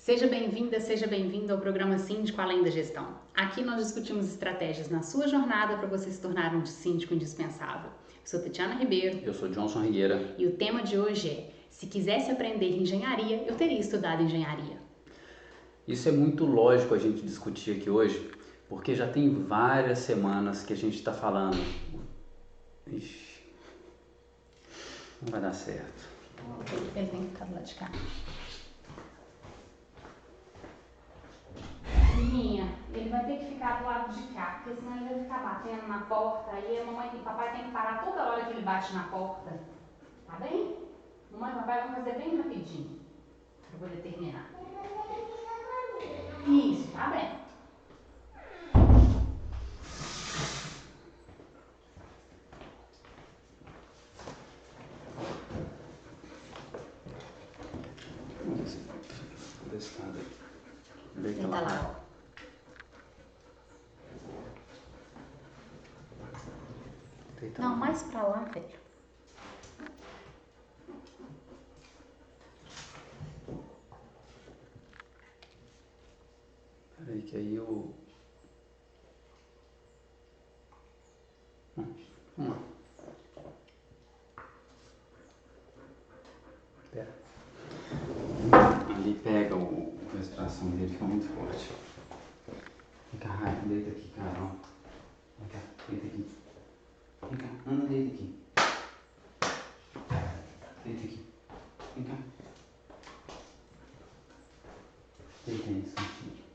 Seja bem-vinda, seja bem-vindo ao programa Síndico Além da Gestão. Aqui nós discutimos estratégias na sua jornada para você se tornar um síndico indispensável. Eu sou Tatiana Ribeiro. Eu sou Johnson Rigueira. E o tema de hoje é: se quisesse aprender engenharia, eu teria estudado engenharia. Isso é muito lógico a gente discutir aqui hoje, porque já tem várias semanas que a gente está falando. Ixi, não vai dar certo. Ele tem que ficar do lado de cá. Filhinha, ele vai ter que ficar do lado de cá, porque senão ele vai ficar batendo na porta, aí a mamãe e o papai tem que parar toda hora que ele bate na porta. Tá bem? Mamãe e papai vão fazer bem rapidinho, pra poder terminar. Isso, tá bem. Deita Deita lá. Deita Não, lá. mais pra lá, velho. Peraí que aí eu... Vamos lá. Pera. Ali pega a respiração dele, fica muito forte. Vem cá, Raia, deita aqui, cara, ó. Vem cá, deita aqui. Vem cá, anda, deita aqui. Deita aqui. Vem cá. Deita aí, Santinho.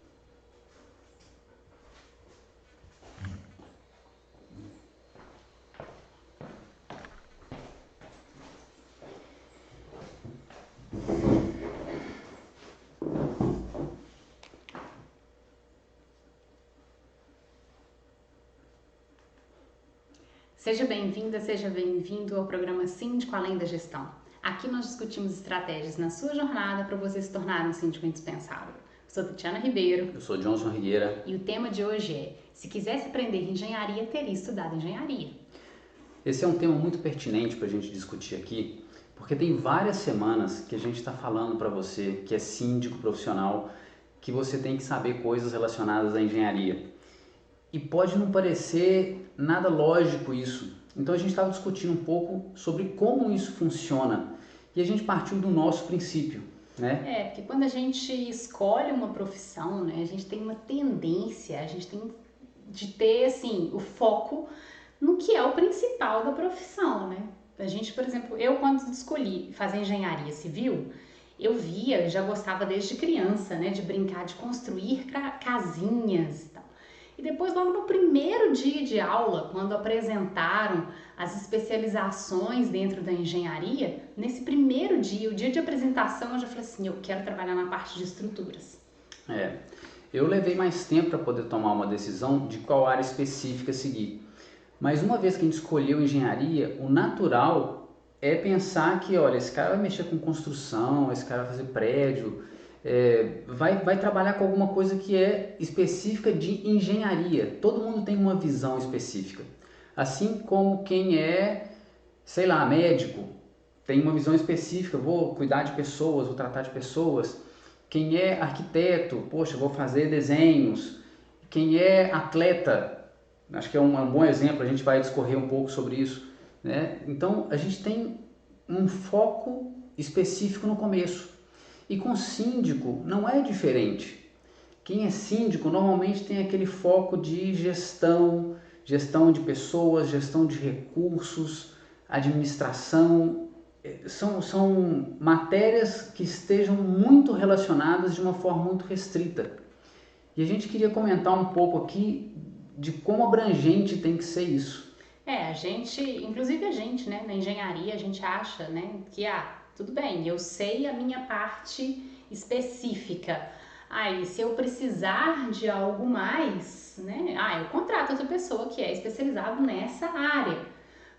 Seja bem-vinda, seja bem-vindo ao programa Síndico Além da Gestão. Aqui nós discutimos estratégias na sua jornada para você se tornar um síndico indispensável. Eu sou Tatiana Ribeiro. Eu sou Johnson Rigueira. E o tema de hoje é: se quisesse aprender engenharia, teria estudado engenharia. Esse é um tema muito pertinente para a gente discutir aqui, porque tem várias semanas que a gente está falando para você que é síndico profissional, que você tem que saber coisas relacionadas à engenharia. E pode não parecer nada lógico isso. Então a gente estava discutindo um pouco sobre como isso funciona. E a gente partiu do nosso princípio, né? Porque quando a gente escolhe uma profissão, né, a gente tem uma tendência, a gente tem de ter, assim, o foco no que é o principal da profissão, né? A gente, por exemplo, eu quando escolhi fazer engenharia civil, eu via, já gostava desde criança, né, de brincar, de construir casinhas e tal. E depois, logo no primeiro dia de aula, quando apresentaram as especializações dentro da engenharia, nesse primeiro dia, o dia de apresentação, eu já falei assim, eu quero trabalhar na parte de estruturas. Eu levei mais tempo para poder tomar uma decisão de qual área específica seguir. Mas uma vez que a gente escolheu engenharia, o natural é pensar que, olha, esse cara vai mexer com construção, esse cara vai fazer prédio, vai trabalhar com alguma coisa que é específica de engenharia. Todo mundo tem uma visão específica. Assim como quem é, sei lá, médico, tem uma visão específica, vou cuidar de pessoas, vou tratar de pessoas. Quem é arquiteto, poxa, vou fazer desenhos. Quem é atleta, acho que é um bom exemplo, a gente vai discorrer um pouco sobre isso, né? Então, a gente tem um foco específico no começo. E com síndico não é diferente. Quem é síndico normalmente tem aquele foco de gestão de pessoas, gestão de recursos, administração. São matérias que estejam muito relacionadas de uma forma muito restrita. E a gente queria comentar um pouco aqui de como abrangente tem que ser isso. Inclusive a gente, né, na engenharia, a gente acha, né, que, tudo bem, eu sei a minha parte específica. E se eu precisar de algo mais, né, eu contrato outra pessoa que é especializada nessa área.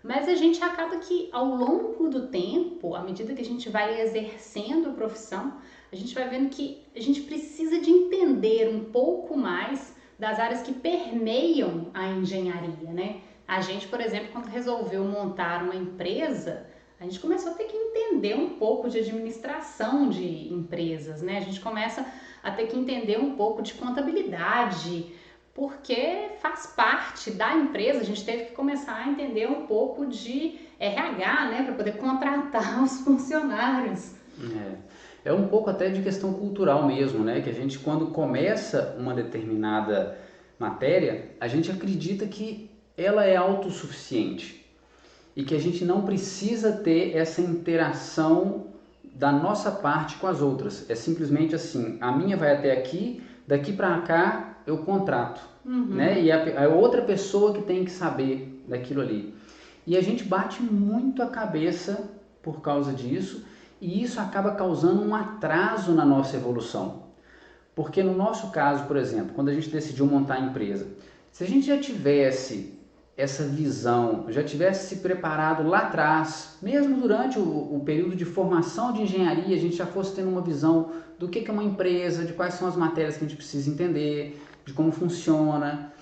Mas a gente acaba que, ao longo do tempo, à medida que a gente vai exercendo a profissão, a gente vai vendo que a gente precisa de entender um pouco mais das áreas que permeiam a engenharia, né? A gente, por exemplo, quando resolveu montar uma empresa, a gente começou a ter que entender um pouco de administração de empresas, né? A gente começa a ter que entender um pouco de contabilidade, porque faz parte da empresa. A gente teve que começar a entender um pouco de RH, né, para poder contratar os funcionários. É um pouco até de questão cultural mesmo, né? Que a gente, quando começa uma determinada matéria, a gente acredita que ela é autossuficiente e que a gente não precisa ter essa interação da nossa parte com as outras. É simplesmente assim, a minha vai até aqui, daqui para cá eu contrato, né? E a outra pessoa que tem que saber daquilo ali. E a gente bate muito a cabeça por causa disso, e isso acaba causando um atraso na nossa evolução. Porque no nosso caso, por exemplo, quando a gente decidiu montar a empresa, se a gente já tivesse essa visão, já tivesse se preparado lá atrás, mesmo durante o período de formação de engenharia, a gente já fosse tendo uma visão do que é uma empresa, de quais são as matérias que a gente precisa entender, de como funciona,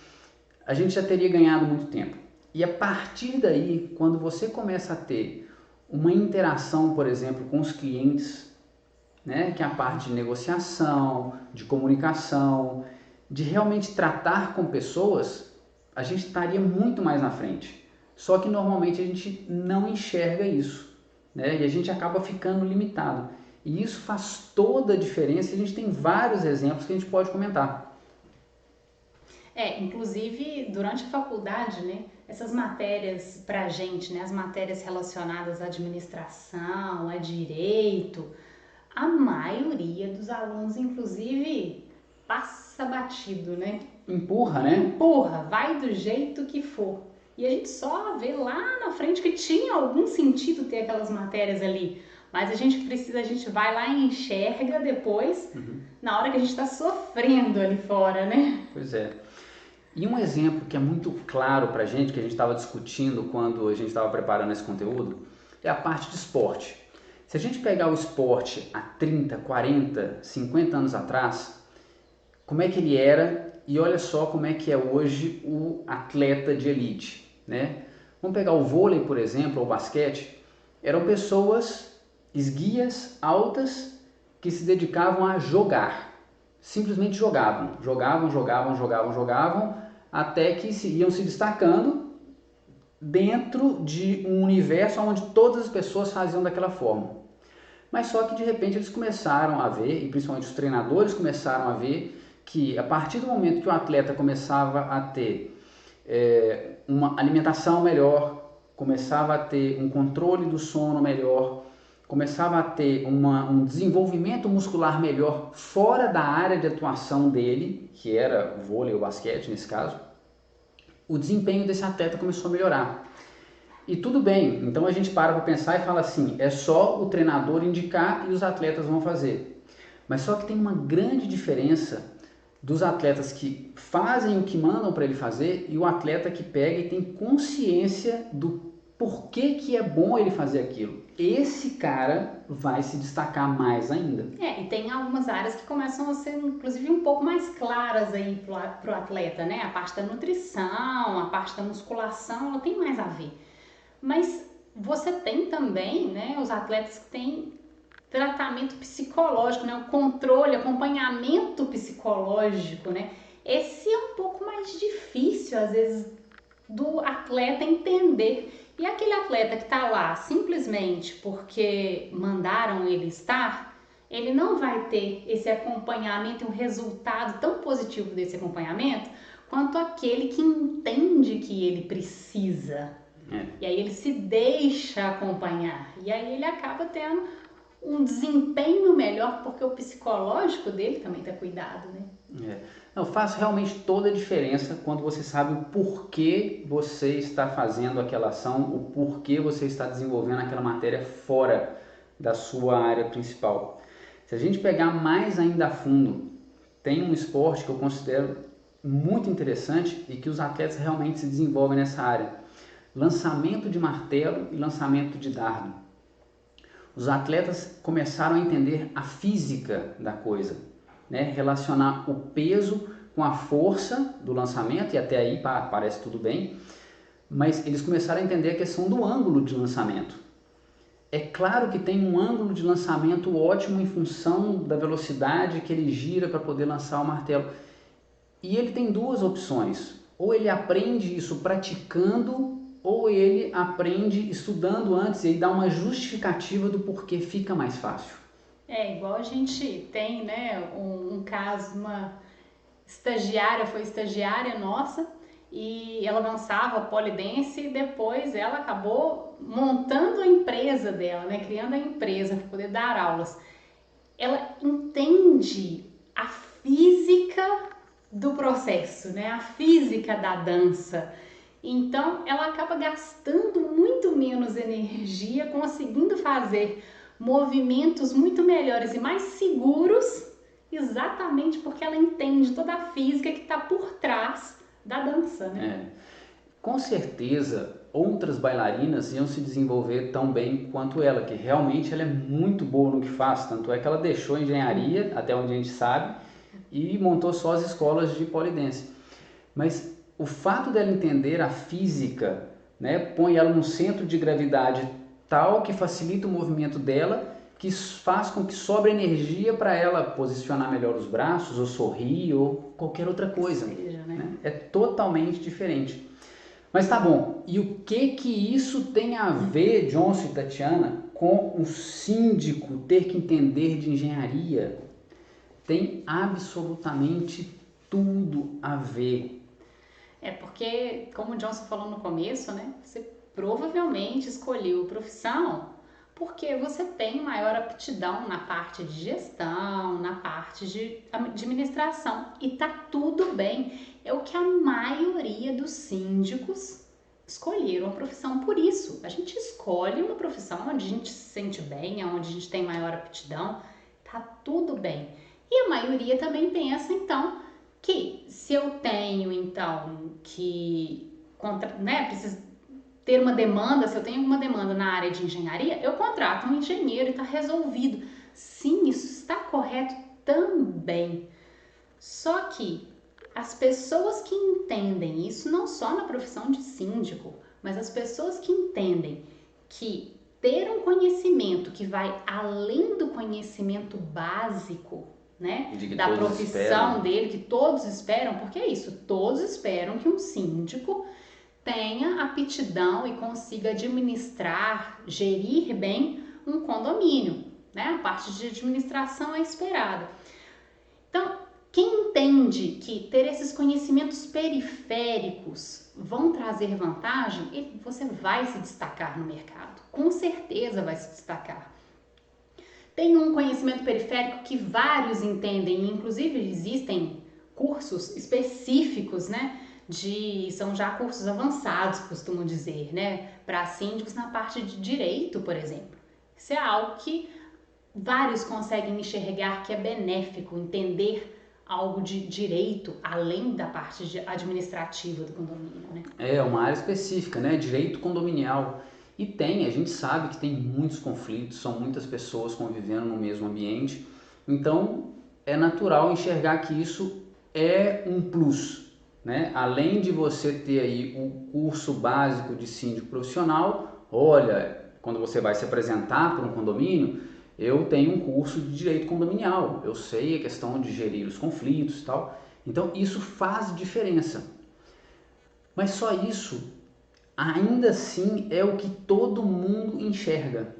a gente já teria ganhado muito tempo. E a partir daí, quando você começa a ter uma interação, por exemplo, com os clientes, né, que é a parte de negociação, de comunicação, de realmente tratar com pessoas, a gente estaria muito mais na frente. Só que normalmente a gente não enxerga isso, né, e a gente acaba ficando limitado. E isso faz toda a diferença, e a gente tem vários exemplos que a gente pode comentar. Inclusive durante a faculdade, né, essas matérias pra gente, né, as matérias relacionadas à administração, a direito, a maioria dos alunos, inclusive, passa batido, né? Empurra, né? Empurra, vai do jeito que for. E a gente só vê lá na frente que tinha algum sentido ter aquelas matérias ali. Mas a gente vai lá e enxerga depois, na hora que a gente está sofrendo ali fora, né? Pois é. E um exemplo que é muito claro para a gente, que a gente estava discutindo quando a gente estava preparando esse conteúdo, é a parte de esporte. Se a gente pegar o esporte há 30, 40, 50 anos atrás, como é que ele era e olha só como é que é hoje o atleta de elite, né? Vamos pegar o vôlei, por exemplo, ou o basquete. Eram pessoas esguias, altas, que se dedicavam a jogar. Simplesmente jogavam, até que iam se destacando dentro de um universo onde todas as pessoas faziam daquela forma. Mas só que de repente eles começaram a ver, e principalmente os treinadores começaram a ver, que a partir do momento que o atleta começava a ter uma alimentação melhor, começava a ter um controle do sono melhor, começava a ter um desenvolvimento muscular melhor fora da área de atuação dele, que era o vôlei ou basquete nesse caso, o desempenho desse atleta começou a melhorar. E tudo bem, então a gente para pensar e fala assim, é só o treinador indicar e os atletas vão fazer. Mas só que tem uma grande diferença dos atletas que fazem o que mandam para ele fazer e o atleta que pega e tem consciência do porquê que é bom ele fazer aquilo. Esse cara vai se destacar mais ainda. E tem algumas áreas que começam a ser, inclusive, um pouco mais claras aí pro atleta, né? A parte da nutrição, a parte da musculação, ela tem mais a ver. Mas você tem também, né, os atletas que têm tratamento psicológico, né, o controle, acompanhamento psicológico, né? Esse é um pouco mais difícil, às vezes, do atleta entender. E aquele atleta que está lá simplesmente porque mandaram ele estar, ele não vai ter esse acompanhamento e um resultado tão positivo desse acompanhamento quanto aquele que entende que ele precisa. E aí ele se deixa acompanhar. E aí ele acaba tendo um desempenho melhor porque o psicológico dele também está cuidado, né? Não, faz realmente toda a diferença quando você sabe o porquê você está fazendo aquela ação, o porquê você está desenvolvendo aquela matéria fora da sua área principal. Se a gente pegar mais ainda a fundo, tem um esporte que eu considero muito interessante e que os atletas realmente se desenvolvem nessa área. Lançamento de martelo e lançamento de dardo. Os atletas começaram a entender a física da coisa, né? Relacionar o peso com a força do lançamento, e até aí parece tudo bem, mas eles começaram a entender a questão do ângulo de lançamento. É claro que tem um ângulo de lançamento ótimo em função da velocidade que ele gira para poder lançar o martelo. E ele tem duas opções. Ou ele aprende isso praticando, ou ele aprende estudando antes e aí dá uma justificativa do porquê fica mais fácil. É, igual a gente tem, né, um caso, uma estagiária, foi estagiária nossa, e ela dançava pole dance e depois ela acabou montando a empresa dela, né, criando a empresa para poder dar aulas. Ela entende a física do processo, né, a física da dança. Então ela acaba gastando muito menos energia, conseguindo fazer movimentos muito melhores e mais seguros, exatamente porque ela entende toda a física que está por trás da dança, né? Com certeza outras bailarinas iam se desenvolver tão bem quanto ela, que realmente ela é muito boa no que faz, tanto é que ela deixou a engenharia, até onde a gente sabe, e montou só as escolas de pole dance. Mas o fato dela entender a física, né, põe ela num centro de gravidade tal que facilita o movimento dela, que faz com que sobre energia para ela posicionar melhor os braços, ou sorrir, ou qualquer outra coisa. Seja, né? É totalmente diferente. Mas tá bom, e o que isso tem a ver, Johnson e Tatiana, com um síndico ter que entender de engenharia? Tem absolutamente tudo a ver. É porque, como o Johnson falou no começo, né? Você provavelmente escolheu a profissão porque você tem maior aptidão na parte de gestão, na parte de administração. E tá tudo bem. É o que a maioria dos síndicos escolheram a profissão por isso. A gente escolhe uma profissão onde a gente se sente bem, onde a gente tem maior aptidão. Tá tudo bem. E a maioria também pensa, então, que se eu tenho, então, que preciso ter uma demanda, se eu tenho alguma demanda na área de engenharia, eu contrato um engenheiro e está resolvido. Sim, isso está correto também. Só que as pessoas que entendem isso, não só na profissão de síndico, mas as pessoas que entendem que ter um conhecimento que vai além do conhecimento básico, né, da profissão dele, que todos esperam, porque é isso, todos esperam que um síndico tenha aptidão e consiga administrar, gerir bem um condomínio, né? A parte de administração é esperada. Então, quem entende que ter esses conhecimentos periféricos vão trazer vantagem, você vai se destacar no mercado, com certeza vai se destacar. Tem um conhecimento periférico que vários entendem, inclusive existem cursos específicos, né? São já cursos avançados, costumo dizer, né? Para síndicos na parte de direito, por exemplo. Isso é algo que vários conseguem enxergar que é benéfico, entender algo de direito além da parte administrativa do condomínio, né? É uma área específica, né? Direito condominial. E a gente sabe que tem muitos conflitos, são muitas pessoas convivendo no mesmo ambiente, então é natural enxergar que isso é um plus, né? Além de você ter aí o curso básico de síndico profissional, olha, quando você vai se apresentar para um condomínio, eu tenho um curso de direito condominial, eu sei a questão de gerir os conflitos e tal, então isso faz diferença. Mas só isso ainda assim é o que todo mundo enxerga.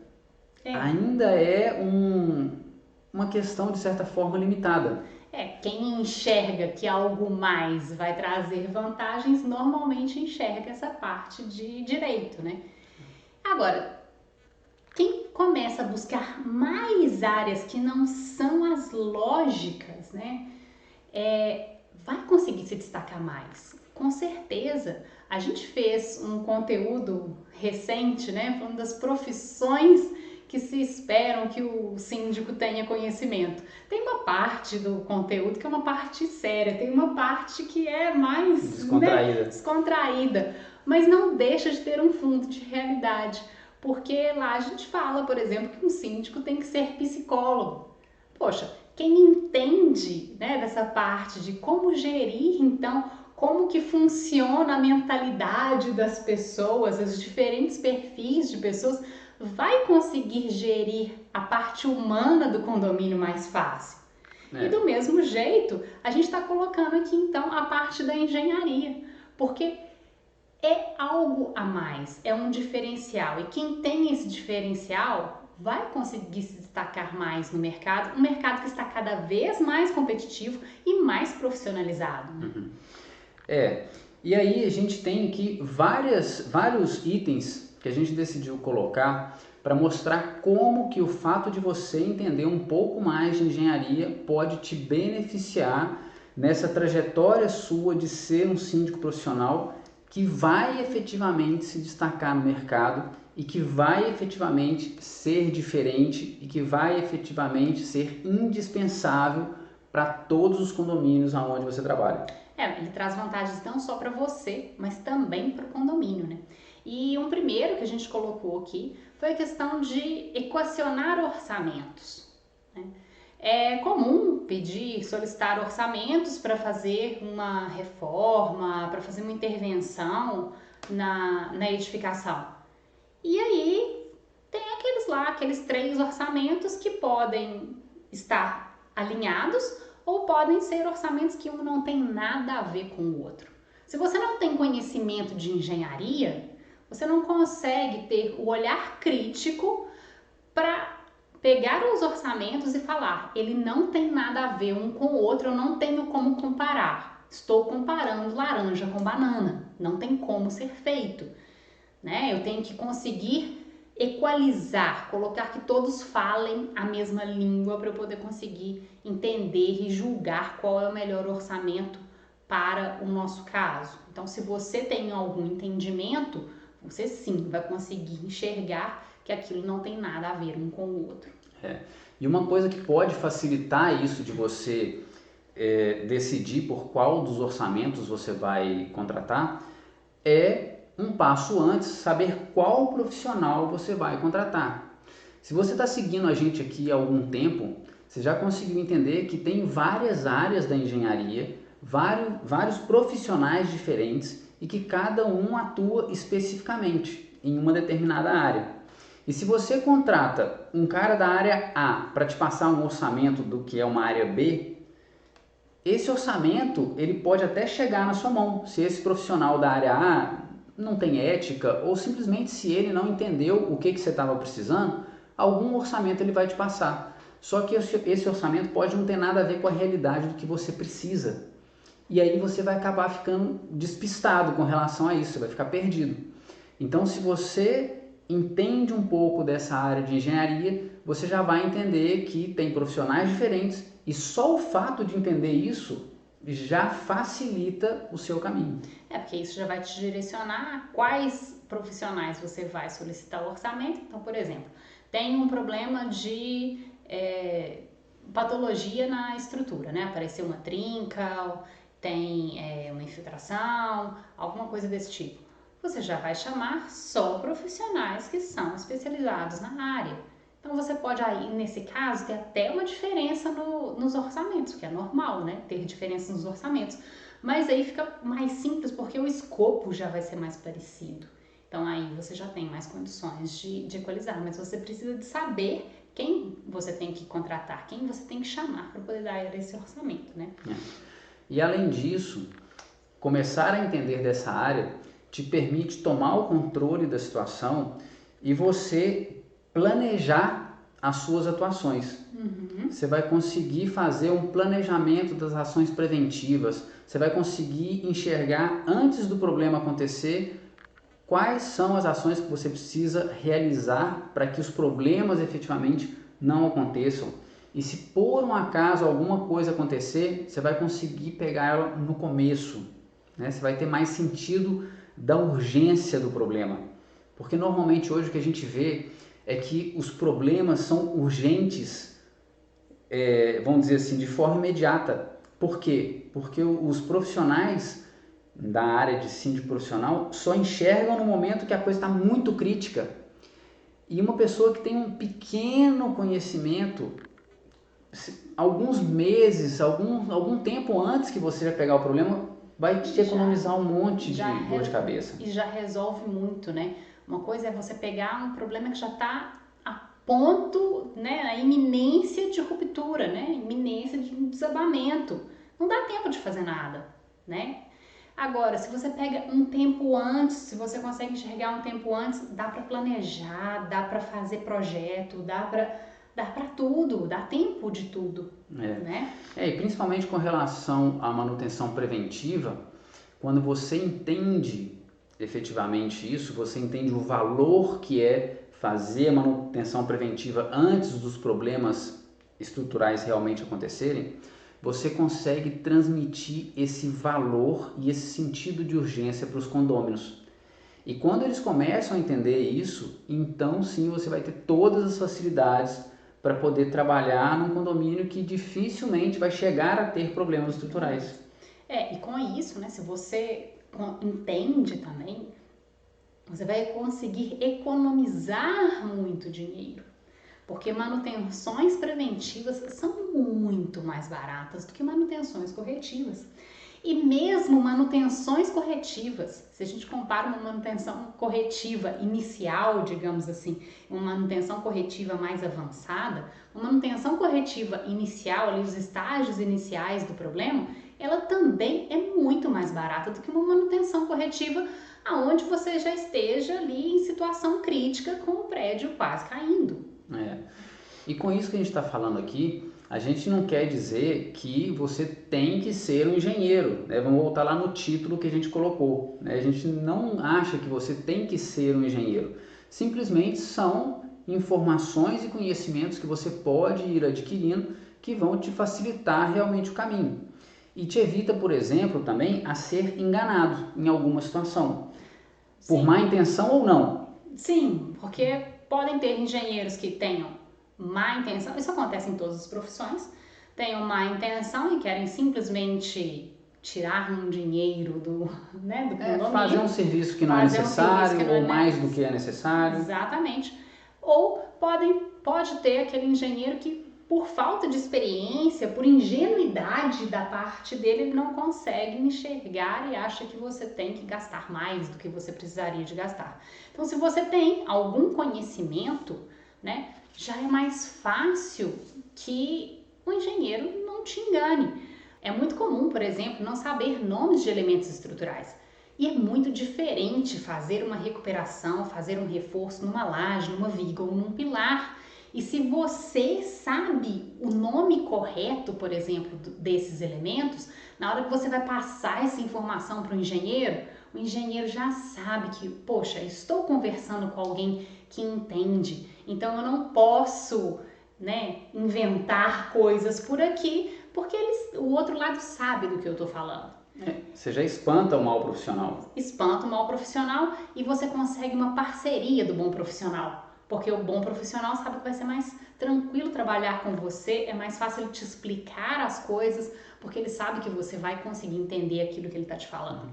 Ainda é uma questão de certa forma limitada. Quem enxerga que algo mais vai trazer vantagens, normalmente enxerga essa parte de direito, né? Agora, quem começa a buscar mais áreas que não são as lógicas, né? Vai conseguir se destacar mais, com certeza. A gente fez um conteúdo recente, né, falando das profissões que se esperam que o síndico tenha conhecimento. Tem uma parte do conteúdo que é uma parte séria, tem uma parte que é mais descontraída, mas não deixa de ter um fundo de realidade, porque lá a gente fala, por exemplo, que um síndico tem que ser psicólogo. Poxa, quem entende, né, dessa parte de como gerir, então, como que funciona a mentalidade das pessoas, os diferentes perfis de pessoas, vai conseguir gerir a parte humana do condomínio mais fácil. E do mesmo jeito, a gente está colocando aqui então a parte da engenharia, porque é algo a mais, é um diferencial. E quem tem esse diferencial vai conseguir se destacar mais no mercado, um mercado que está cada vez mais competitivo e mais profissionalizado. E aí a gente tem aqui vários itens que a gente decidiu colocar para mostrar como que o fato de você entender um pouco mais de engenharia pode te beneficiar nessa trajetória sua de ser um síndico profissional que vai efetivamente se destacar no mercado e que vai efetivamente ser diferente e que vai efetivamente ser indispensável para todos os condomínios aonde você trabalha. Ele traz vantagens não só para você, mas também para o condomínio, né? E um primeiro que a gente colocou aqui foi a questão de equacionar orçamentos, né? É comum solicitar orçamentos para fazer uma reforma, para fazer uma intervenção na edificação. E aí tem aqueles 3 orçamentos que podem estar alinhados ou podem ser orçamentos que um não tem nada a ver com o outro. Se você não tem conhecimento de engenharia, você não consegue ter o olhar crítico para pegar os orçamentos e falar, ele não tem nada a ver um com o outro, eu não tenho como comparar. Estou comparando laranja com banana, não tem como ser feito, né? Eu tenho que conseguir equalizar, colocar que todos falem a mesma língua para eu poder conseguir entender e julgar qual é o melhor orçamento para o nosso caso. Então, se você tem algum entendimento, você sim vai conseguir enxergar que aquilo não tem nada a ver um com o outro. E uma coisa que pode facilitar isso de você decidir por qual dos orçamentos você vai contratar é um passo antes saber qual profissional você vai contratar. Se você está seguindo a gente aqui há algum tempo, você já conseguiu entender que tem várias áreas da engenharia, vários profissionais diferentes e que cada um atua especificamente em uma determinada área. E se você contrata um cara da área A para te passar um orçamento do que é uma área B, esse orçamento ele pode até chegar na sua mão. Se esse profissional da área A não tem ética ou simplesmente se ele não entendeu o que você estava precisando, algum orçamento ele vai te passar. Só que esse orçamento pode não ter nada a ver com a realidade do que você precisa. E aí você vai acabar ficando despistado com relação a isso, você vai ficar perdido. Então, se você entende um pouco dessa área de engenharia, você já vai entender que tem profissionais diferentes e só o fato de entender isso já facilita o seu caminho. Porque isso já vai te direcionar a quais profissionais você vai solicitar o orçamento. Então, por exemplo, tem um problema de patologia na estrutura, né? Apareceu uma trinca, tem uma infiltração, alguma coisa desse tipo. Você já vai chamar só profissionais que são especializados na área. Então você pode aí, nesse caso, ter até uma diferença nos orçamentos, que é normal, né? Ter diferença nos orçamentos. Mas aí fica mais simples porque o escopo já vai ser mais parecido. Então aí você já tem mais condições de equalizar, mas você precisa de saber quem você tem que contratar, quem você tem que chamar para poder dar esse orçamento, né? E além disso, começar a entender dessa área te permite tomar o controle da situação e você planejar as suas atuações. Você vai conseguir fazer um planejamento das ações preventivas, você vai conseguir enxergar antes do problema acontecer quais são as ações que você precisa realizar para que os problemas efetivamente não aconteçam. E se por um acaso alguma coisa acontecer, você vai conseguir pegar ela no começo, né? Você vai ter mais sentido da urgência do problema. Porque normalmente hoje o que a gente vê é que os problemas são urgentes, vamos dizer assim, de forma imediata. Por quê? Porque os profissionais da área de síndico profissional só enxergam no momento que a coisa está muito crítica. E uma pessoa que tem um pequeno conhecimento, alguns meses, algum tempo antes que você vai pegar o problema, vai te economizar um monte de dor de cabeça. E já resolve muito, né? Uma coisa é você pegar um problema que já está a ponto, né, a iminência de ruptura, né, iminência de um desabamento. Não dá tempo de fazer nada, né? Agora, se você pega um tempo antes, se você consegue enxergar um tempo antes, dá para planejar, dá para fazer projeto, dá para tudo, dá tempo de tudo, né? E principalmente com relação à manutenção preventiva, quando você entende efetivamente isso, você entende o valor que é fazer a manutenção preventiva antes dos problemas estruturais realmente acontecerem, você consegue transmitir esse valor e esse sentido de urgência para os condôminos. E quando eles começam a entender isso, então sim você vai ter todas as facilidades para poder trabalhar num condomínio que dificilmente vai chegar a ter problemas estruturais. E com isso, né, se você entende também, você vai conseguir economizar muito dinheiro. Porque manutenções preventivas são muito mais baratas do que manutenções corretivas. E mesmo manutenções corretivas, se a gente compara uma manutenção corretiva inicial, digamos assim, uma manutenção corretiva mais avançada, uma manutenção corretiva inicial, ali os estágios iniciais do problema, ela também é muito mais barata do que uma manutenção corretiva aonde você já esteja ali em situação crítica com o prédio quase caindo. E com isso que a gente está falando aqui, a gente não quer dizer que você tem que ser um engenheiro, né? Vamos voltar lá no título que a gente colocou, né? A gente não acha que você tem que ser um engenheiro. Simplesmente são informações e conhecimentos que você pode ir adquirindo que vão te facilitar realmente o caminho. E te evita, por exemplo, também a ser enganado em alguma situação, por má intenção ou não. Sim, porque podem ter engenheiros que tenham má intenção, isso acontece em todas as profissões, tenham má intenção e querem simplesmente tirar um dinheiro do condomínio. Fazer um serviço que não é necessário ou mais do que é necessário. Exatamente. Ou pode ter aquele engenheiro que, por falta de experiência, por ingenuidade da parte dele, ele não consegue enxergar e acha que você tem que gastar mais do que você precisaria de gastar. Então, se você tem algum conhecimento, né, já é mais fácil que o engenheiro não te engane. É muito comum, por exemplo, não saber nomes de elementos estruturais. E é muito diferente fazer uma recuperação, fazer um reforço numa laje, numa viga ou num pilar. E se você sabe o nome correto, por exemplo, desses elementos, na hora que você vai passar essa informação para o engenheiro já sabe que, poxa, estou conversando com alguém que entende, então eu não posso, né, inventar coisas por aqui, porque o outro lado sabe do que eu estou falando. Você já espanta o mau profissional. Espanta o mau profissional e você consegue uma parceria do bom profissional. Porque o bom profissional sabe que vai ser mais tranquilo trabalhar com você, é mais fácil ele te explicar as coisas, porque ele sabe que você vai conseguir entender aquilo que ele está te falando.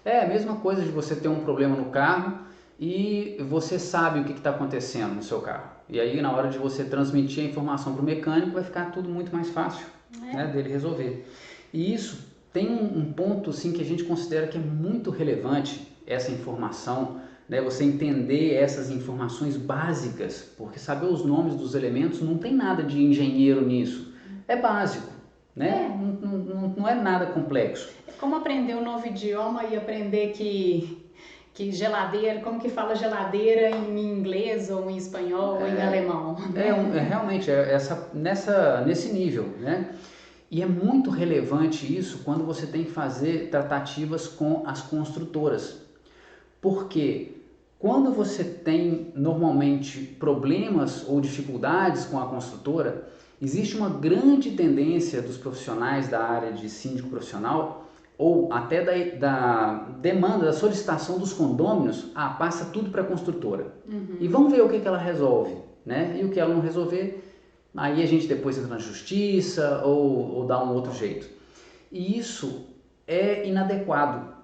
É a mesma coisa de você ter um problema no carro e você sabe o que está acontecendo no seu carro. E aí na hora de você transmitir a informação para o mecânico vai ficar tudo muito mais fácil, né, dele resolver. E isso tem um ponto assim, que a gente considera que é muito relevante, essa informação, né, você entender essas informações básicas, porque saber os nomes dos elementos não tem nada de engenheiro nisso, é básico, né? Não é nada complexo. É como aprender um novo idioma e aprender que geladeira, como que fala geladeira em inglês ou em espanhol ou em alemão. Realmente nesse nível, né? E é muito relevante isso quando você tem que fazer tratativas com as construtoras, porque quando você tem normalmente problemas ou dificuldades com a construtora, existe uma grande tendência dos profissionais da área de síndico profissional ou até da demanda, da solicitação dos condôminos, passa tudo para a construtora. E vamos ver o que ela resolve, né? E o que ela não resolver, aí a gente depois entra na justiça ou dá um outro jeito. E isso é inadequado.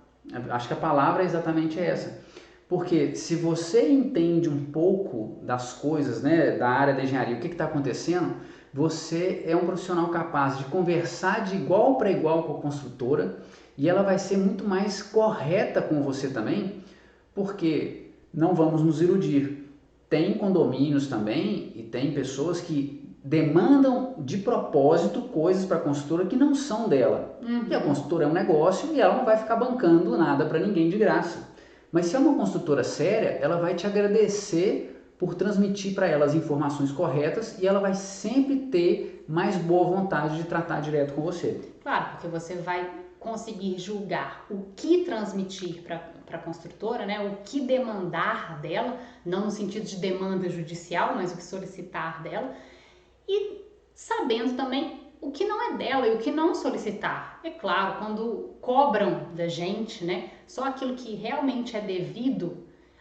Acho que a palavra é exatamente essa. Porque se você entende um pouco das coisas, né, da área da engenharia, o que está acontecendo, você é um profissional capaz de conversar de igual para igual com a construtora e ela vai ser muito mais correta com você também, porque não vamos nos iludir. Tem condomínios também e tem pessoas que demandam de propósito coisas para a construtora que não são dela. E a construtora é um negócio e ela não vai ficar bancando nada para ninguém de graça. Mas se é uma construtora séria, ela vai te agradecer por transmitir para ela as informações corretas e ela vai sempre ter mais boa vontade de tratar direto com você. Claro, porque você vai conseguir julgar o que transmitir para a construtora, né? O que demandar dela, não no sentido de demanda judicial, mas o que solicitar dela, e sabendo também o que não é dela e o que não solicitar. É claro, quando cobram da gente, né, só aquilo que realmente é devido,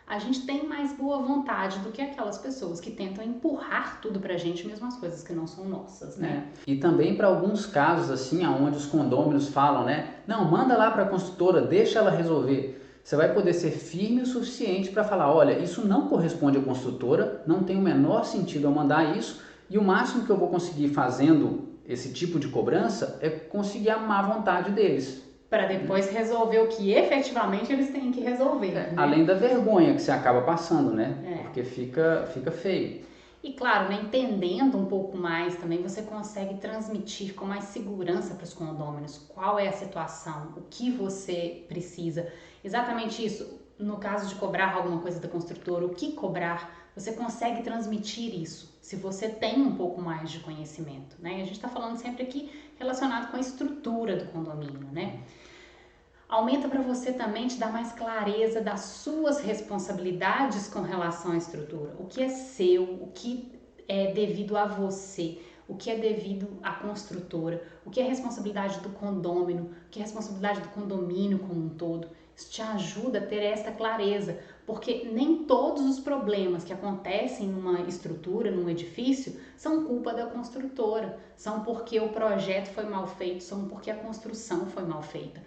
a gente tem mais boa vontade do que aquelas pessoas que tentam empurrar tudo pra gente, mesmo as coisas que não são nossas, né? E também para alguns casos assim, onde os condôminos falam, né, não, manda lá para a construtora, deixa ela resolver. Você vai poder ser firme o suficiente para falar, olha, isso não corresponde à construtora, não tem o menor sentido eu mandar isso, e o máximo que eu vou conseguir fazendo esse tipo de cobrança é conseguir a má vontade deles. Para depois resolver o que efetivamente eles têm que resolver. Né? Além da vergonha que você acaba passando, né? Porque fica feio. E claro, né, entendendo um pouco mais também, você consegue transmitir com mais segurança para os condôminos qual é a situação, o que você precisa. Exatamente isso. No caso de cobrar alguma coisa da construtora, o que cobrar, você consegue transmitir isso, se você tem um pouco mais de conhecimento, né? A gente está falando sempre aqui relacionado com a estrutura do condomínio, né? Aumenta para você também te dar mais clareza das suas responsabilidades com relação à estrutura. O que é seu, o que é devido a você, o que é devido à construtora, o que é responsabilidade do condômino, o que é responsabilidade do condomínio como um todo. Isso te ajuda a ter esta clareza, porque nem todos os problemas que acontecem numa estrutura, num edifício, são culpa da construtora, são porque o projeto foi mal feito, são porque a construção foi mal feita.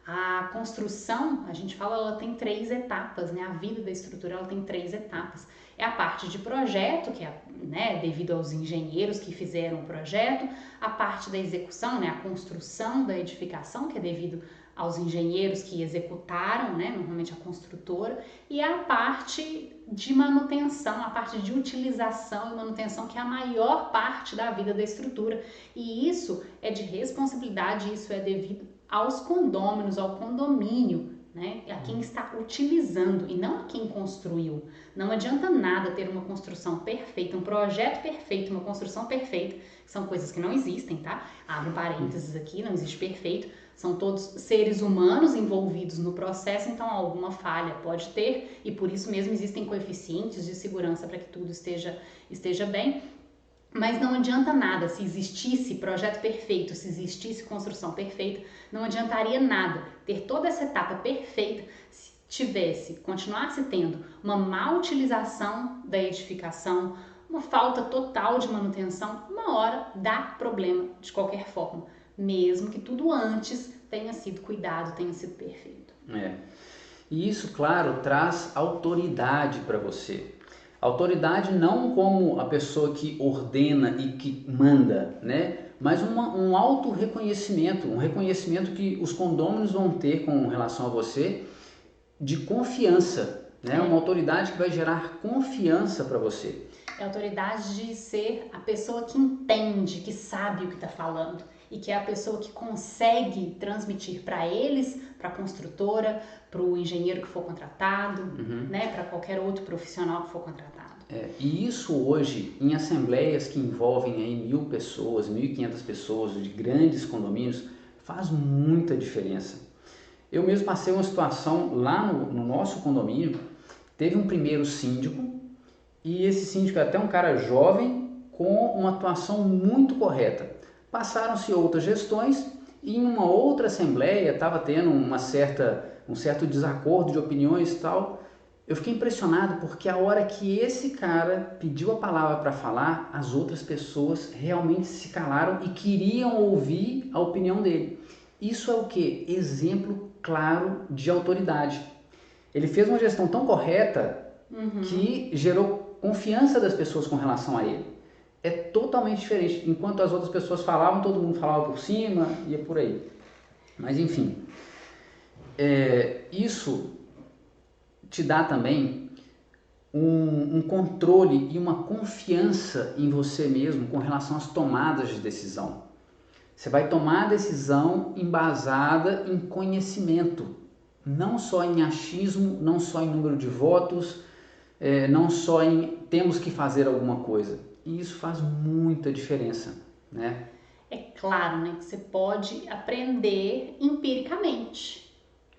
A construção, a gente fala, ela tem 3 etapas, né? A vida da estrutura, ela tem 3 etapas. É a parte de projeto, que é, né, devido aos engenheiros que fizeram o projeto, a parte da execução, né, a construção da edificação, que é devido aos engenheiros que executaram, né, normalmente a construtora, e a parte de manutenção, a parte de utilização e manutenção, que é a maior parte da vida da estrutura. E isso é de responsabilidade, isso é devido aos condôminos, ao condomínio, né? A quem está utilizando e não a quem construiu. Não adianta nada ter uma construção perfeita, um projeto perfeito, uma construção perfeita, que são coisas que não existem, tá? Abro parênteses aqui, não existe perfeito, são todos seres humanos envolvidos no processo, então alguma falha pode ter e por isso mesmo existem coeficientes de segurança para que tudo esteja bem. Mas não adianta nada, se existisse projeto perfeito, se existisse construção perfeita, não adiantaria nada ter toda essa etapa perfeita se continuasse tendo uma má utilização da edificação, uma falta total de manutenção, uma hora dá problema de qualquer forma, mesmo que tudo antes tenha sido cuidado, tenha sido perfeito. E isso, claro, traz autoridade para você. Autoridade não como a pessoa que ordena e que manda, né? Mas um auto-reconhecimento, um reconhecimento que os condôminos vão ter com relação a você de confiança, né? Uma autoridade que vai gerar confiança para você. É a autoridade de ser a pessoa que entende, que sabe o que está falando e que é a pessoa que consegue transmitir para eles, para a construtora, para o engenheiro que for contratado, né, para qualquer outro profissional que for contratado. E isso hoje, em assembleias que envolvem aí 1.000 pessoas, 1.500 pessoas, de grandes condomínios, faz muita diferença. Eu mesmo passei uma situação lá no nosso condomínio, teve um primeiro síndico, e esse síndico é até um cara jovem, com uma atuação muito correta. Passaram-se outras gestões e em uma outra assembleia estava tendo um certo desacordo de opiniões e tal. Eu fiquei impressionado porque a hora que esse cara pediu a palavra para falar, as outras pessoas realmente se calaram e queriam ouvir a opinião dele. Isso é o quê? Exemplo claro de autoridade. Ele fez uma gestão tão correta que gerou confiança das pessoas com relação a ele. É totalmente diferente. Enquanto as outras pessoas falavam, todo mundo falava por cima, ia por aí. Mas enfim, isso te dá também um controle e uma confiança em você mesmo com relação às tomadas de decisão. Você vai tomar a decisão embasada em conhecimento, não só em achismo, não só em número de votos, não só em temos que fazer alguma coisa. E isso faz muita diferença, né? É claro, né, que você pode aprender empiricamente.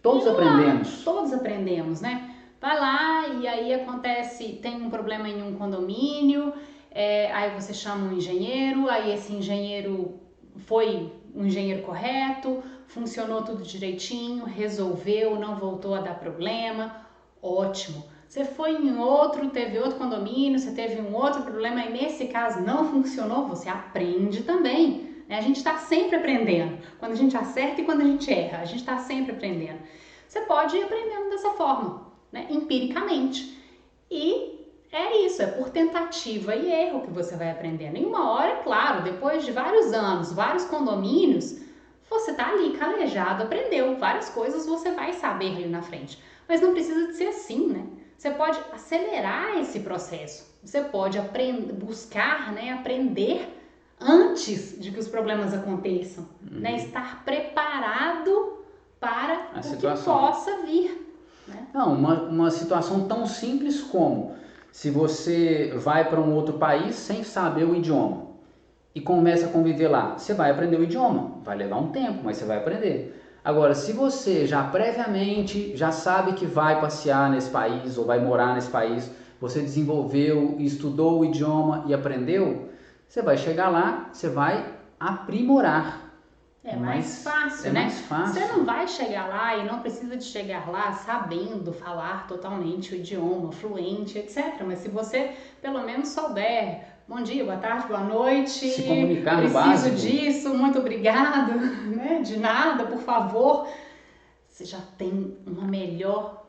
Todos aprendemos. Todos aprendemos, né? Vai lá e aí acontece, tem um problema em um condomínio, aí você chama um engenheiro, aí esse engenheiro foi um engenheiro correto, funcionou tudo direitinho, resolveu, não voltou a dar problema, ótimo. Você foi em outro, teve outro condomínio, você teve um outro problema e nesse caso não funcionou, você aprende também. A gente está sempre aprendendo, quando a gente acerta e quando a gente erra, a gente está sempre aprendendo. Você pode ir aprendendo dessa forma, né? Empiricamente. E é isso, é por tentativa e erro que você vai aprendendo. Em uma hora, claro, depois de vários anos, vários condomínios, você está ali calejado, aprendeu várias coisas, você vai saber ali na frente. Mas não precisa de ser assim, né? Você pode acelerar esse processo, você pode buscar, né, aprender antes de que os problemas aconteçam, né? Estar preparado para o que possa vir. Né? Não, uma situação tão simples como se você vai para um outro país sem saber o idioma e começa a conviver lá, você vai aprender o idioma, vai levar um tempo, mas você vai aprender. Agora, se você já previamente já sabe que vai passear nesse país ou vai morar nesse país, você desenvolveu, estudou o idioma e aprendeu, você vai chegar lá, você vai aprimorar. É mais fácil, né? Mais fácil. Você não vai chegar lá e não precisa de chegar lá sabendo falar totalmente o idioma, fluente, etc. Mas se você pelo menos souber, bom dia, boa tarde, boa noite, se comunicar no básico. Preciso disso, muito obrigado, né? De nada, por favor. Você já tem uma melhor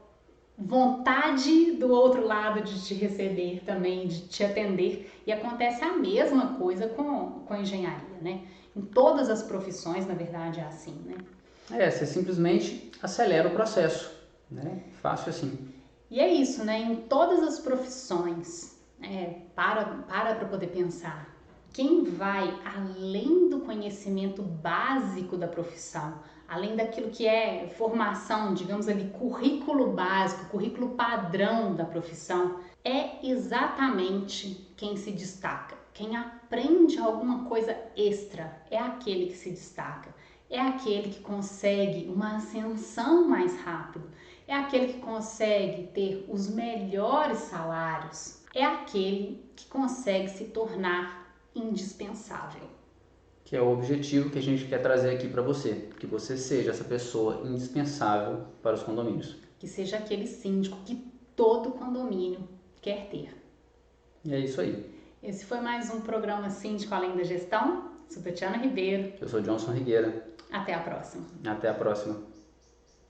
vontade do outro lado de te receber também, de te atender. E acontece a mesma coisa com a engenharia, né? Em todas as profissões, na verdade, é assim, né? Você simplesmente acelera o processo, né? Fácil assim. E é isso, né? Em todas as profissões, para poder pensar. Quem vai além do conhecimento básico da profissão, além daquilo que é formação, digamos ali, currículo básico, currículo padrão da profissão, é exatamente quem se destaca. Quem aprende alguma coisa extra é aquele que se destaca, é aquele que consegue uma ascensão mais rápido, é aquele que consegue ter os melhores salários, é aquele que consegue se tornar indispensável. Que é o objetivo que a gente quer trazer aqui para você, que você seja essa pessoa indispensável para os condomínios. Que seja aquele síndico que todo condomínio quer ter. E é isso aí. Esse foi mais um programa Síndico Além da Gestão. Sou Tatiana Ribeiro. Eu sou Johnson Rigueira. Até a próxima. Até a próxima.